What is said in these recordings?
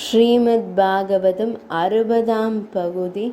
ஸ்ரீமத் பாகவதம் 60ஆம் பகுதி.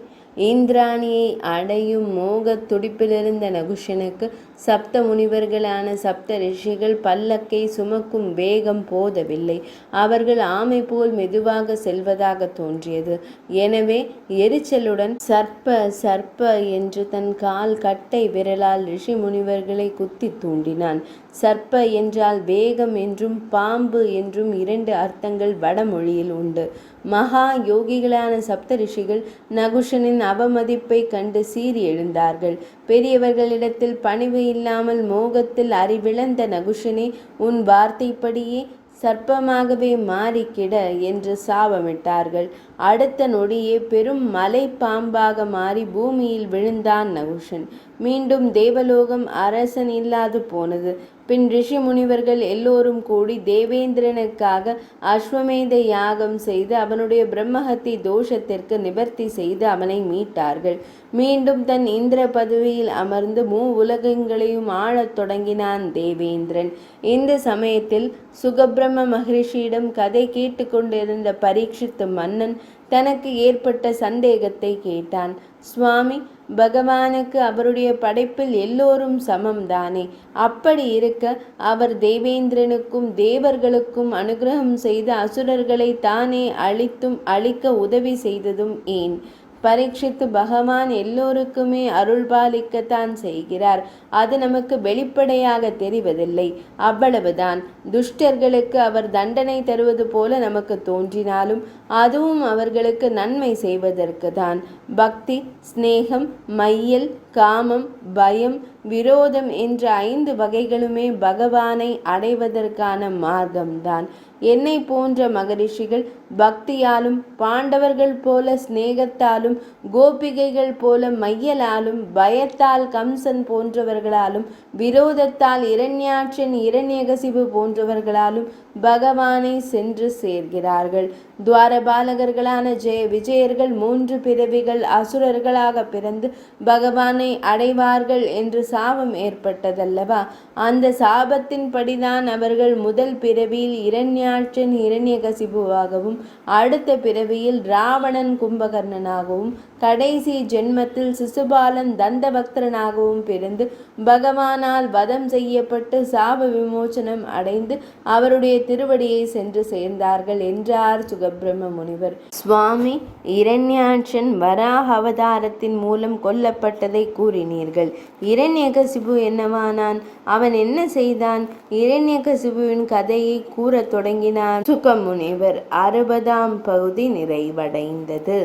இந்திராணியை அடையும் மோகத் துடிப்பிலிருந்த நகுஷனுக்கு சப்த முனிவர்களான சப்த ரிஷிகள் பல்லக்கை சுமக்கும் வேகம் போதவில்லை. அவர்கள் ஆமை போல் மெதுவாக செல்வதாக தோன்றியது. எனவே எரிச்சலுடன் சர்ப்ப சர்ப்ப என்று தன் கால் கட்டை விரலால் ரிஷி முனிவர்களை குத்தி தூண்டினான். சர்ப்ப என்றால் வேகம் என்றும் பாம்பு என்றும் 2 அர்த்தங்கள் வடமொழியில் உண்டு. மகா யோகிகளான சப்த ரிஷிகள் நகுஷனின் அவமதிப்பை கண்டு சீறி எழுந்தார்கள். பெரியவர்களிடத்தில் பணிவு இல்லாமல் மோகத்தில் அறிவிழந்த நகுஷனே, உன் வார்த்தைப்படியே சர்ப்பமாகவே மாறிக்கிட என்று சாபமிட்டார்கள். அடுத்த நொடியே பெரும் மலை பாம்பாக மாறி பூமியில் விழுந்தான் நகுஷன். மீண்டும் தேவலோகம் அரசன் இல்லாது போனது. பின் ரிஷி முனிவர்கள் எல்லோரும் கூடி தேவேந்திரனுக்காக அஸ்வமேத யாகம் செய்து அவனுடைய பிரம்மஹத்தி தோஷத்திற்கு நிவர்த்தி செய்து அவனை மீட்டார்கள். மீண்டும் தன் இந்திர பதவியில் அமர்ந்து உலகங்களையும் ஆளத் தொடங்கினான் தேவேந்திரன். இந்த சமயத்தில் சுகபிரம்ம மகரிஷியிடம் கதை கேட்டு கொண்டிருந்த பரீட்சித்து மன்னன் தனக்கு ஏற்பட்ட சந்தேகத்தை கேட்டான். சுவாமி, பகவானுக்கு அவருடைய படைப்பில் எல்லோரும் சமம்தானே? அப்படி இருக்க அவர் தேவேந்திரனுக்கும் தேவர்களுக்கும் அனுகிரகம் செய்த அசுரர்களை தானே அழிக்க உதவி செய்ததும் ஏன்? பரீட்சித்து, பகவான் எல்லோருக்குமே அருள் பாலிக்கத்தான் செய்கிறார். அது நமக்கு வெளிப்படையாக தெரிவதில்லை, அவ்வளவுதான். துஷ்டர்களுக்கு அவர் தண்டனை தருவது போல நமக்கு தோன்றினாலும் அதுவும் அவர்களுக்கு நன்மை செய்வதற்கு தான். பக்தி, ஸ்நேகம், மையல், காமம், பயம், விரோதம் என்ற 5 வகைகளுமே பகவானை அடைவதற்கான மார்க்கம்தான். என்னை போன்ற மகரிஷிகள் பக்தியாலும், பாண்டவர்கள் போல ஸ்நேகத்தாலும், கோபிகைகள் போல மையலாலும், பயத்தால் கம்சன் போன்றவர்களாலும், விரோதத்தால் இரண்யாட்சன் இரண்யகசிபு போன்றவர்களாலும் பகவானை சென்று சேர்கிறார்கள். துவாரபாலகர்களான விஜயர்கள் 3 பிறவிகள் அசுரர்களாக பிறந்து பகவானை அடைவார்கள் என்று சாபம் ஏற்பட்டதல்லவா? அந்த சாபத்தின் படிதான் அவர்கள் முதல் பிறவியில் இரண்யாட்சன் இரண்யகசிபுவாகவும், அடுத்த பிறவியில் ராவணன் கும்பகர்ணனாகவும், கடைசி ஜென்மத்தில் சிசுபாலன் தந்தபக்தரனாகவும் பிறந்து பகவானால் வதம் செய்யப்பட்டு சாப விமோசனம் அடைந்து அவருடைய திருவடியை சென்று சேர்ந்தார்கள் என்றார் சுகபிரம்ம முனிவர். சுவாமி, இரண்யாட்சன் வராக அவதாரத்தின் மூலம் கொல்லப்பட்டதை கூறினீர்கள். இரண்யகசிபு என்னவானான்? அவன் என்ன செய்தான்? இரண்யகசிபுவின் கதையை கூறத் தொடங்கினார் சுகமுனிவர். 60ஆம் பகுதி நிறைவடைந்தது.